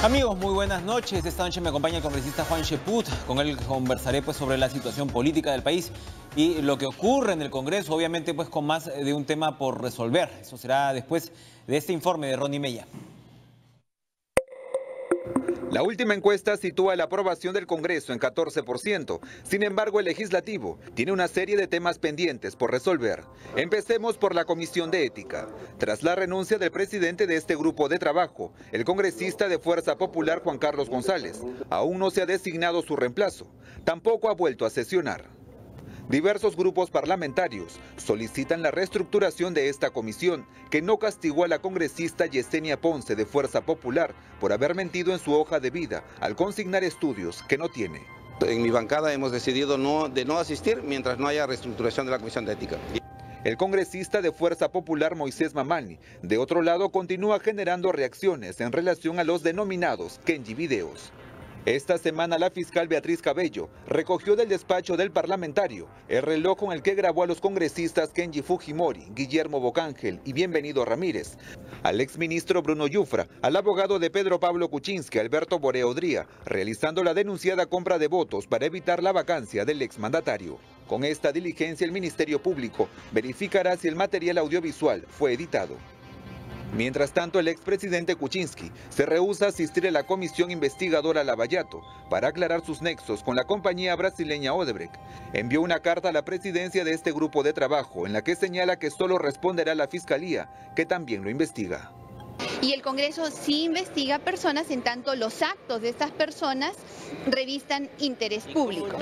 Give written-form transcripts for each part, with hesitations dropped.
Amigos, muy buenas noches. Esta noche me acompaña el congresista Juan Cheput. Con él conversaré sobre la situación política del país y lo que ocurre en el Congreso, obviamente con más de un tema por resolver. Eso será después de este informe de Ronnie Mella. La última encuesta sitúa la aprobación del Congreso en 14%. Sin embargo, el Legislativo tiene una serie de temas pendientes por resolver. Empecemos por la Comisión de Ética. Tras la renuncia del presidente de este grupo de trabajo, el congresista de Fuerza Popular Juan Carlos González, aún no se ha designado su reemplazo. Tampoco ha vuelto a sesionar. Diversos grupos parlamentarios solicitan la reestructuración de esta comisión, que no castigó a la congresista Yesenia Ponce de Fuerza Popular por haber mentido en su hoja de vida al consignar estudios que no tiene. En mi bancada hemos decidido de no asistir mientras no haya reestructuración de la Comisión de Ética. El congresista de Fuerza Popular Moisés Mamani, de otro lado, continúa generando reacciones en relación a los denominados Kenji Videos. Esta semana la fiscal Beatriz Cabello recogió del despacho del parlamentario el reloj con el que grabó a los congresistas Kenji Fujimori, Guillermo Bocángel y Bienvenido Ramírez, al exministro Bruno Yufra, al abogado de Pedro Pablo Kuczynski, Alberto Boreodría, realizando la denunciada compra de votos para evitar la vacancia del exmandatario. Con esta diligencia el Ministerio Público verificará si el material audiovisual fue editado. Mientras tanto, el expresidente Kuczynski se rehúsa a asistir a la comisión investigadora Lavallato para aclarar sus nexos con la compañía brasileña Odebrecht. Envió una carta a la presidencia de este grupo de trabajo en la que señala que solo responderá la fiscalía, que también lo investiga. Y el Congreso sí investiga personas en tanto los actos de estas personas revistan interés público.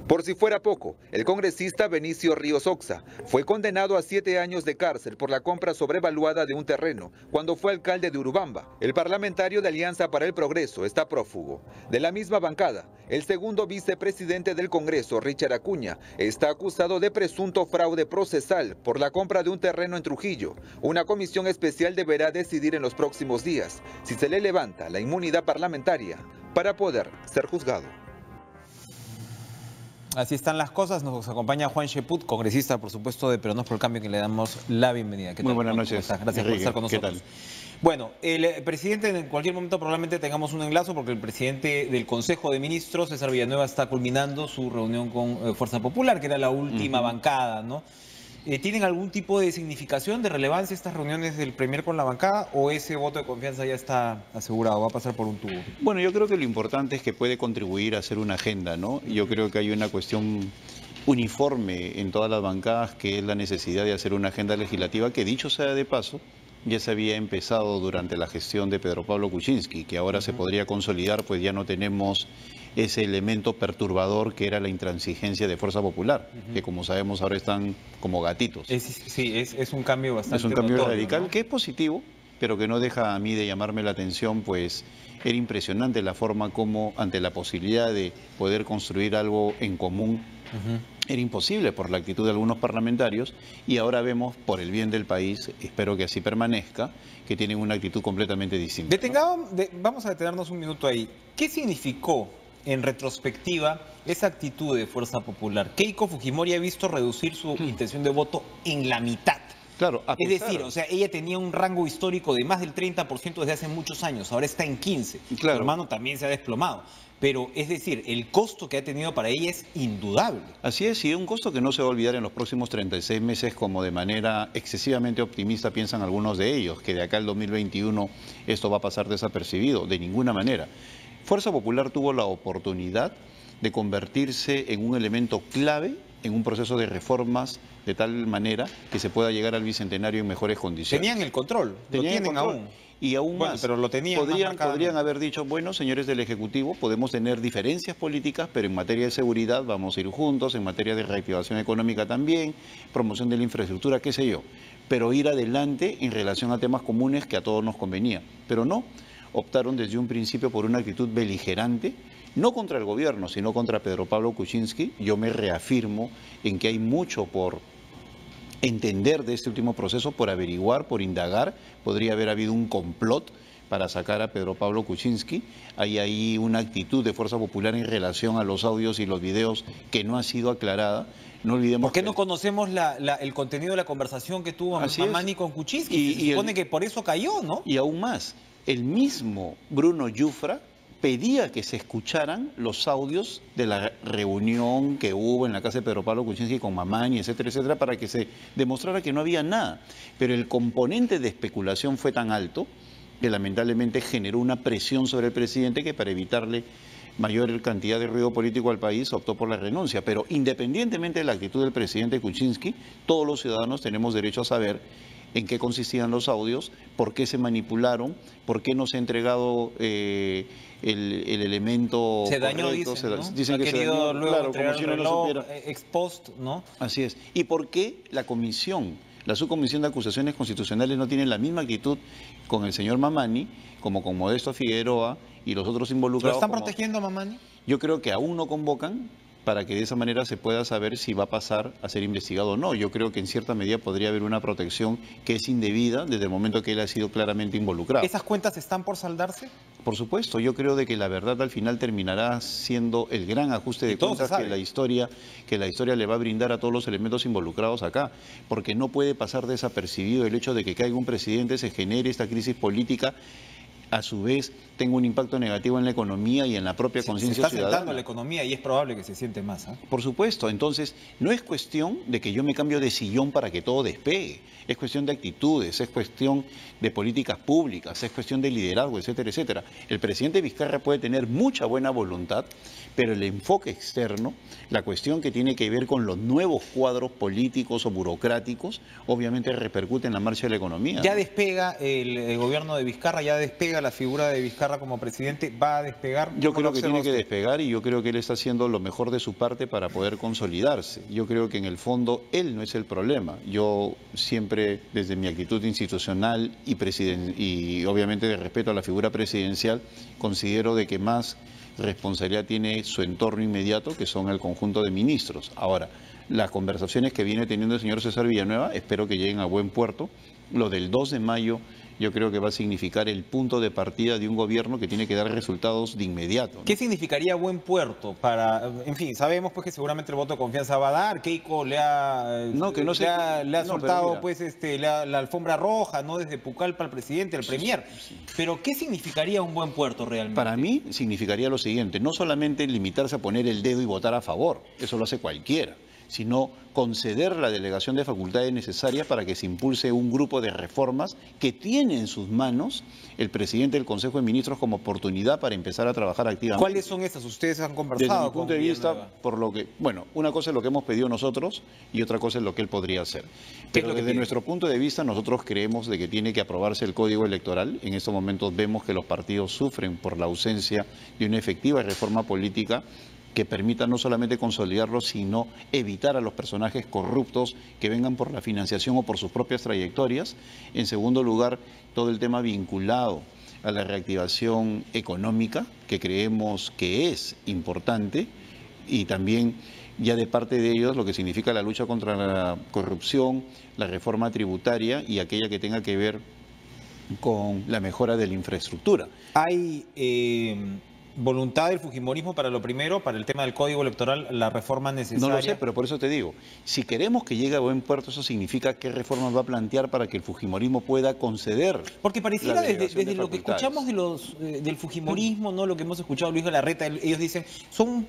Por si fuera poco, el congresista Benicio Ríos Oxa fue condenado a 7 años de cárcel por la compra sobrevaluada de un terreno cuando fue alcalde de Urubamba. El parlamentario de Alianza para el Progreso está prófugo. De la misma bancada, el segundo vicepresidente del Congreso, Richard Acuña, está acusado de presunto fraude procesal por la compra de un terreno en Trujillo. Una comisión especial deberá decidir en los próximos días si se le levanta la inmunidad parlamentaria para poder ser juzgado. Así están las cosas. Nos acompaña Juan Cheput, congresista, por supuesto, de Peronos por el Cambio, que le damos la bienvenida. Muy buenas noches. Gracias por estar con nosotros. ¿Qué tal? Bueno, el presidente, en cualquier momento probablemente tengamos un enlace, porque el presidente del Consejo de Ministros, César Villanueva, está culminando su reunión con Fuerza Popular, que era la última bancada, ¿no? ¿Tienen algún tipo de significación, de relevancia estas reuniones del Premier con la bancada, o ese voto de confianza ya está asegurado, va a pasar por un tubo? Bueno, yo creo que lo importante es que puede contribuir a hacer una agenda, ¿no? Yo creo que hay una cuestión uniforme en todas las bancadas, que es la necesidad de hacer una agenda legislativa que, dicho sea de paso, ya se había empezado durante la gestión de Pedro Pablo Kuczynski, que ahora se podría consolidar, pues ya no tenemos ese elemento perturbador que era la intransigencia de Fuerza Popular, que como sabemos ahora están como gatitos. Es un cambio bastante Es un cambio notorio, radical, ¿no? que es positivo, pero que no deja a mí de llamarme la atención, pues era impresionante la forma como, ante la posibilidad de poder construir algo en común, era imposible por la actitud de algunos parlamentarios, y ahora vemos, por el bien del país, espero que así permanezca, que tienen una actitud completamente distinta. Vamos a detenernos un minuto ahí. ¿Qué significó en retrospectiva esa actitud de Fuerza Popular? Keiko Fujimori ha visto reducir su intención de voto en la mitad. Claro, Es decir, o sea, ella tenía un rango histórico de más del 30% desde hace muchos años, ahora está en 15%. Claro. Su hermano también se ha desplomado. Pero, es decir, el costo que ha tenido para ella es indudable. Así es, y un costo que no se va a olvidar en los próximos 36 meses, como de manera excesivamente optimista piensan algunos de ellos, que de acá al 2021 esto va a pasar desapercibido, de ninguna manera. Fuerza Popular tuvo la oportunidad de convertirse en un elemento clave en un proceso de reformas de tal manera que se pueda llegar al bicentenario en mejores condiciones. Tenían el control, lo tienen aún. Y aún Bueno, más, pero lo tenían podrían haber dicho, bueno, señores del Ejecutivo, podemos tener diferencias políticas, pero en materia de seguridad vamos a ir juntos, en materia de reactivación económica también, promoción de la infraestructura, qué sé yo, pero ir adelante en relación a temas comunes que a todos nos convenía. Pero no, optaron desde un principio por una actitud beligerante, no contra el gobierno, sino contra Pedro Pablo Kuczynski. Yo me reafirmo en que hay mucho por entender de este último proceso, por averiguar, por indagar. Podría haber habido un complot para sacar a Pedro Pablo Kuczynski. Hay ahí una actitud de Fuerza Popular en relación a los audios y los videos que no ha sido aclarada. No olvidemos. ¿Por qué no conocemos el contenido de la conversación que tuvo Mamani con Kuczynski? Se supone que por eso cayó, ¿no? Y aún más. el mismo Bruno Yufra pedía que se escucharan los audios de la reunión que hubo en la casa de Pedro Pablo Kuczynski con Mamani, etcétera, etcétera, para que se demostrara que no había nada. Pero el componente de especulación fue tan alto que lamentablemente generó una presión sobre el presidente que para evitarle mayor cantidad de ruido político al país optó por la renuncia. Pero independientemente de la actitud del presidente Kuczynski, todos los ciudadanos tenemos derecho a saber en qué consistían los audios, por qué se manipularon, por qué no se ha entregado el elemento se dañó, correcto. Dicen que se dañó, luego claro, como si uno no supiera. Ex post, ¿no? Así es. ¿Y por qué la subcomisión de acusaciones constitucionales no tiene la misma actitud con el señor Mamani, como con Modesto Figueroa y los otros involucrados? ¿Lo están protegiendo a Mamani? Yo creo que aún no convocan para que de esa manera se pueda saber si va a pasar a ser investigado o no. Yo creo que en cierta medida podría haber una protección que es indebida desde el momento que él ha sido claramente involucrado. ¿Esas cuentas están por saldarse? Por supuesto, yo creo de que la verdad al final terminará siendo el gran ajuste de cuentas que la historia le va a brindar a todos los elementos involucrados acá, porque no puede pasar desapercibido el hecho de que caiga un presidente, se genere esta crisis política, a su vez tenga un impacto negativo en la economía y en la propia conciencia ciudadana. Se está sentando la economía y es probable que se siente más. Por supuesto, entonces no es cuestión de que yo me cambio de sillón para que todo despegue, es cuestión de actitudes, es cuestión de políticas públicas, es cuestión de liderazgo, etcétera, etcétera. El presidente Vizcarra puede tener mucha buena voluntad, pero el enfoque externo, la cuestión que tiene que ver con los nuevos cuadros políticos o burocráticos, obviamente repercute en la marcha de la economía. Ya despega el gobierno de Vizcarra, ya despega la figura de Vizcarra como presidente, ¿va a despegar? Yo creo que tiene que despegar y yo creo que él está haciendo lo mejor de su parte para poder consolidarse. Yo creo que en el fondo él no es el problema. Yo siempre, desde mi actitud institucional y obviamente de respeto a la figura presidencial, considero de que más responsabilidad tiene su entorno inmediato, que son el conjunto de ministros. Ahora, las conversaciones que viene teniendo el señor César Villanueva, espero que lleguen a buen puerto. Lo del 2 de mayo yo creo que va a significar el punto de partida de un gobierno que tiene que dar resultados de inmediato, ¿no? ¿Qué significaría buen puerto para, en fin, sabemos pues que seguramente el voto de confianza va a dar, Keiko le ha soltado pues la alfombra roja, ¿no? Desde Pucallpa al presidente, al premier. Pero ¿qué significaría un buen puerto realmente? Para mí significaría lo siguiente, no solamente limitarse a poner el dedo y votar a favor, eso lo hace cualquiera, sino conceder la delegación de facultades necesarias para que se impulse un grupo de reformas que tiene en sus manos el presidente del Consejo de Ministros como oportunidad para empezar a trabajar activamente. ¿Cuáles son esas? ¿Ustedes han conversado? Desde mi punto de vista, por lo que, bueno, una cosa es lo que hemos pedido nosotros y otra cosa es lo que él podría hacer. Pero desde nuestro punto de vista, nosotros creemos de que tiene que aprobarse el Código Electoral. En estos momentos vemos que los partidos sufren por la ausencia de una efectiva reforma política que permita no solamente consolidarlo, sino evitar a los personajes corruptos que vengan por la financiación o por sus propias trayectorias. En segundo lugar, todo el tema vinculado a la reactivación económica, que creemos que es importante, y también ya de parte de ellos lo que significa la lucha contra la corrupción, la reforma tributaria y aquella que tenga que ver con la mejora de la infraestructura. Hay voluntad del fujimorismo para lo primero, para el tema del Código Electoral, la reforma necesaria. No lo sé, pero por eso te digo, si queremos que llegue a buen puerto, eso significa qué reformas va a plantear para que el fujimorismo pueda conceder. Porque pareciera desde lo que escuchamos del fujimorismo, ¿no? Lo que hemos escuchado Luis Galarreta, ellos dicen, son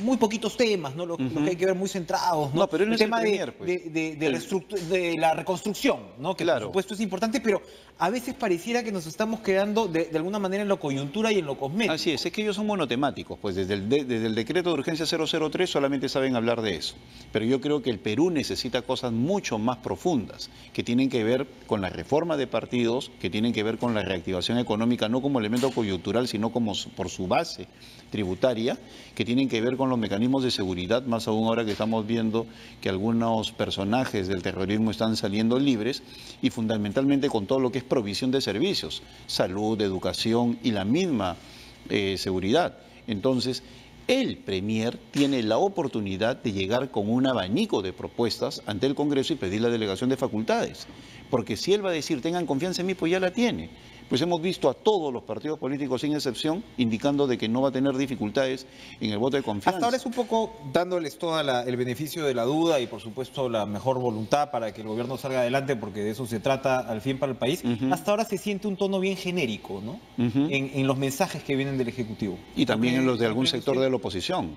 muy poquitos temas, ¿no? Lo que hay que ver muy centrados, ¿no? No, pero él no el es tema el premier, pues. de la reconstrucción, ¿no? Que claro, por supuesto es importante, pero a veces pareciera que nos estamos quedando de alguna manera en lo coyuntura y en lo cosmético. Así es que ellos son monotemáticos, pues desde el decreto de urgencia 003 solamente saben hablar de eso. Pero yo creo que el Perú necesita cosas mucho más profundas, que tienen que ver con la reforma de partidos, que tienen que ver con la reactivación económica, no como elemento coyuntural, sino como por su base tributaria, que tienen que ver con los mecanismos de seguridad, más aún ahora que estamos viendo que algunos personajes del terrorismo están saliendo libres, y fundamentalmente con todo lo que es provisión de servicios, salud, educación y la misma seguridad. Entonces, el premier tiene la oportunidad de llegar con un abanico de propuestas ante el Congreso y pedir la delegación de facultades. Porque si él va a decir, tengan confianza en mí, pues ya la tiene. pues hemos visto a todos los partidos políticos sin excepción indicando de que no va a tener dificultades en el voto de confianza. Hasta ahora es un poco dándoles todo el beneficio de la duda y por supuesto la mejor voluntad para que el gobierno salga adelante, porque de eso se trata al fin para el país. Hasta ahora se siente un tono bien genérico, ¿no? En los mensajes que vienen del Ejecutivo. Y también en los de algún sector de la oposición.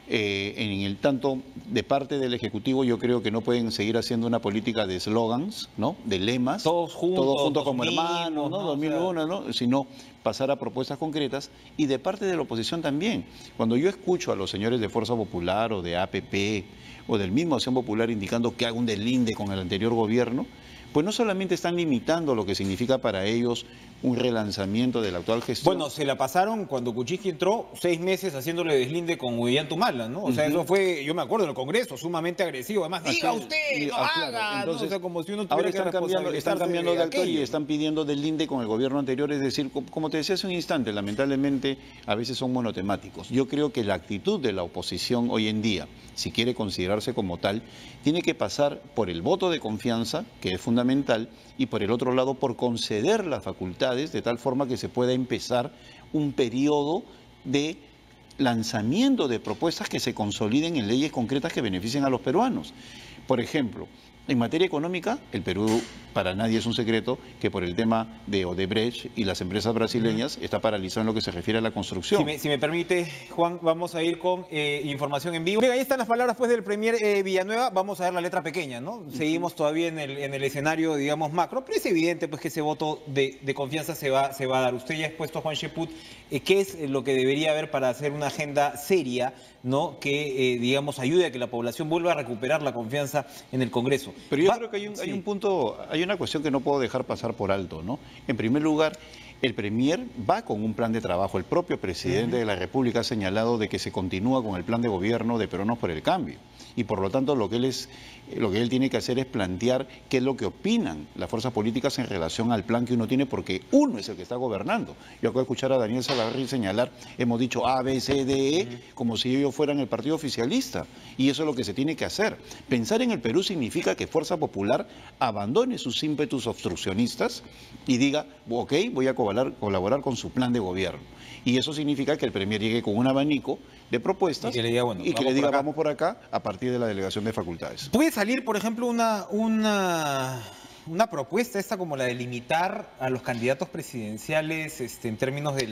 En el tanto de parte del Ejecutivo yo creo que no pueden seguir haciendo una política de eslogans, ¿no? De lemas. Todos juntos como hermanos, ¿no? 2001, ¿no? Sino pasar a propuestas concretas. Y de parte de la oposición también. Cuando yo escucho a los señores de Fuerza Popular o de APP o del mismo Acción Popular indicando que haga un deslinde con el anterior gobierno, pues no solamente están limitando lo que significa para ellos un relanzamiento de la actual gestión. Bueno, se la pasaron cuando Kuczynski entró 6 meses haciéndole deslinde con Ollanta-Humala, ¿no? O sea, eso fue, yo me acuerdo, en el Congreso, sumamente agresivo. Además, diga usted, no haga. Claro. Entonces, ¿no? O sea, como si uno tuviera ahora que están cambiando de actor y aquello. están pidiendo deslinde con el gobierno anterior. Es decir, como te decía hace un instante, lamentablemente a veces son monotemáticos. Yo creo que la actitud de la oposición hoy en día, si quiere considerarse como tal, tiene que pasar por el voto de confianza, que es fundamental, y por el otro lado por conceder las facultades de tal forma que se pueda empezar un periodo de lanzamiento de propuestas que se consoliden en leyes concretas que beneficien a los peruanos. Por ejemplo, en materia económica, el Perú, para nadie es un secreto, que por el tema de Odebrecht y las empresas brasileñas está paralizado en lo que se refiere a la construcción. Si me permite, Juan, vamos a ir con información en vivo. Bien, ahí están las palabras pues, del Premier Villanueva. Vamos a ver la letra pequeña, ¿no? Seguimos todavía en el escenario, digamos, macro, pero es evidente pues, que ese voto de confianza se va a dar. Usted ya ha expuesto, Juan Cheput, qué es lo que debería haber para hacer una agenda seria, ¿no? Que, digamos, ayude a que la población vuelva a recuperar la confianza en el Congreso. Pero yo creo que hay un punto, hay una cuestión que no puedo dejar pasar por alto, ¿no? En primer lugar, el Premier va con un plan de trabajo. El propio presidente de la República ha señalado de que se continúa con el plan de gobierno de Peruanos por el Cambio. Y por lo tanto lo que él tiene que hacer es plantear qué es lo que opinan las fuerzas políticas en relación al plan que uno tiene, porque uno es el que está gobernando. Yo acabo de escuchar a Daniel Salaverry señalar, hemos dicho A, B, C, D, E, como si ellos fueran el partido oficialista. Y eso es lo que se tiene que hacer. Pensar en el Perú significa que Fuerza Popular abandone sus ímpetus obstruccionistas y diga, ok, voy a colaborar con su plan de gobierno. Y eso significa que el Premier llegue con un abanico de propuestas y que le diga, bueno, vamos por acá a partir de la delegación de facultades. ¿Puede salir, por ejemplo, una propuesta esta como la de limitar a los candidatos presidenciales en términos de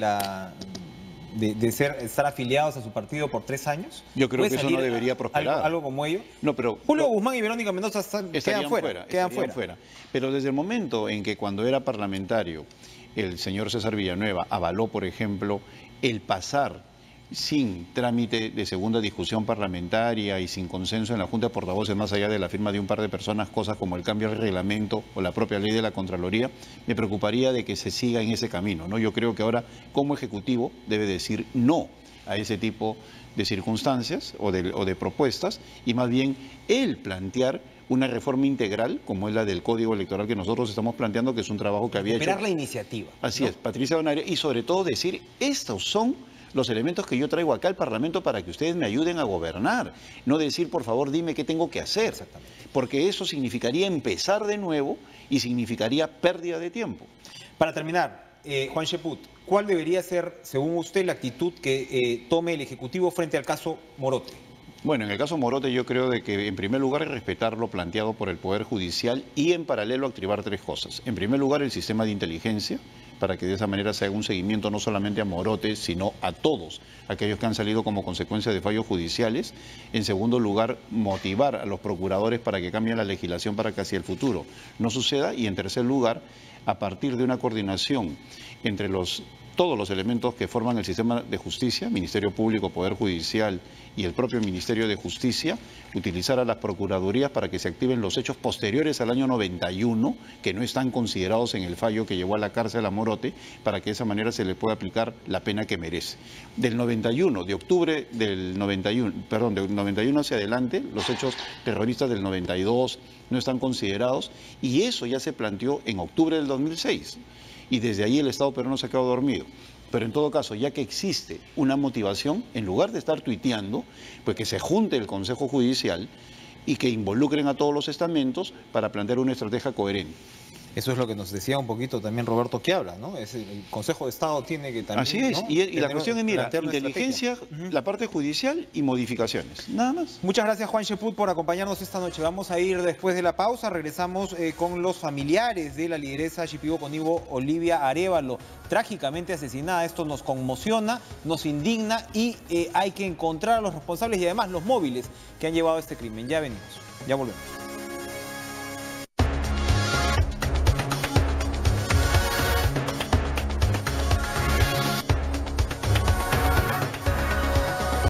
estar afiliados a su partido por 3 años? Yo creo que eso no debería prosperar. Algo como ello. No, pero Julio Guzmán y Verónica Mendoza quedan fuera. Pero desde el momento en que cuando era parlamentario el señor César Villanueva avaló, por ejemplo, el pasar sin trámite de segunda discusión parlamentaria y sin consenso en la Junta de Portavoces, más allá de la firma de un par de personas, cosas como el cambio del reglamento o la propia ley de la Contraloría, me preocuparía de que se siga en ese camino, ¿no? Yo creo que ahora, como Ejecutivo, debe decir no a ese tipo de circunstancias o de propuestas, y más bien él plantear una reforma integral, como es la del Código Electoral que nosotros estamos planteando, que es un trabajo que había hecho... Recuperar la iniciativa. Así es, Patricia Donaire, y sobre todo decir, estos son los elementos que yo traigo acá al Parlamento para que ustedes me ayuden a gobernar. No decir, por favor, dime qué tengo que hacer. Porque eso significaría empezar de nuevo y significaría pérdida de tiempo. Para terminar, Juan Cheput, ¿cuál debería ser, según usted, la actitud que tome el Ejecutivo frente al caso Morote? Bueno, en el caso Morote yo creo de que en primer lugar respetar lo planteado por el Poder Judicial y en paralelo activar 3 cosas. En primer lugar, el sistema de inteligencia, para que de esa manera se haga un seguimiento no solamente a Morote, sino a todos aquellos que han salido como consecuencia de fallos judiciales. En segundo lugar, motivar a los procuradores para que cambien la legislación para que hacia el futuro no suceda. Y en tercer lugar, a partir de una coordinación entre todos los elementos que forman el sistema de justicia, Ministerio Público, Poder Judicial y el propio Ministerio de Justicia, utilizar a las procuradurías para que se activen los hechos posteriores al año 91, que no están considerados en el fallo que llevó a la cárcel a Morote, para que de esa manera se le pueda aplicar la pena que merece. Del 91, de octubre del 91 hacia adelante, los hechos terroristas del 92 no están considerados, y eso ya se planteó en octubre del 2006. Y desde ahí el Estado peruano se ha quedado dormido. Pero en todo caso, ya que existe una motivación, en lugar de estar tuiteando, pues que se junte el Consejo Judicial y que involucren a todos los estamentos para plantear una estrategia coherente. Eso es lo que nos decía un poquito también Roberto Quiabra, ¿no? El Consejo de Estado tiene que también... Así es, ¿no? y la tener- cuestión es, mira, plantear una inteligencia, estrategia. la parte judicial y modificaciones, nada más. Muchas gracias, Juan Sheput, por acompañarnos esta noche. Vamos a ir después de la pausa. Regresamos con los familiares de la lideresa Shipibo-Conibo, Olivia Arévalo, trágicamente asesinada. Esto nos conmociona, nos indigna y hay que encontrar a los responsables y además los móviles que han llevado a este crimen. Ya venimos, ya volvemos.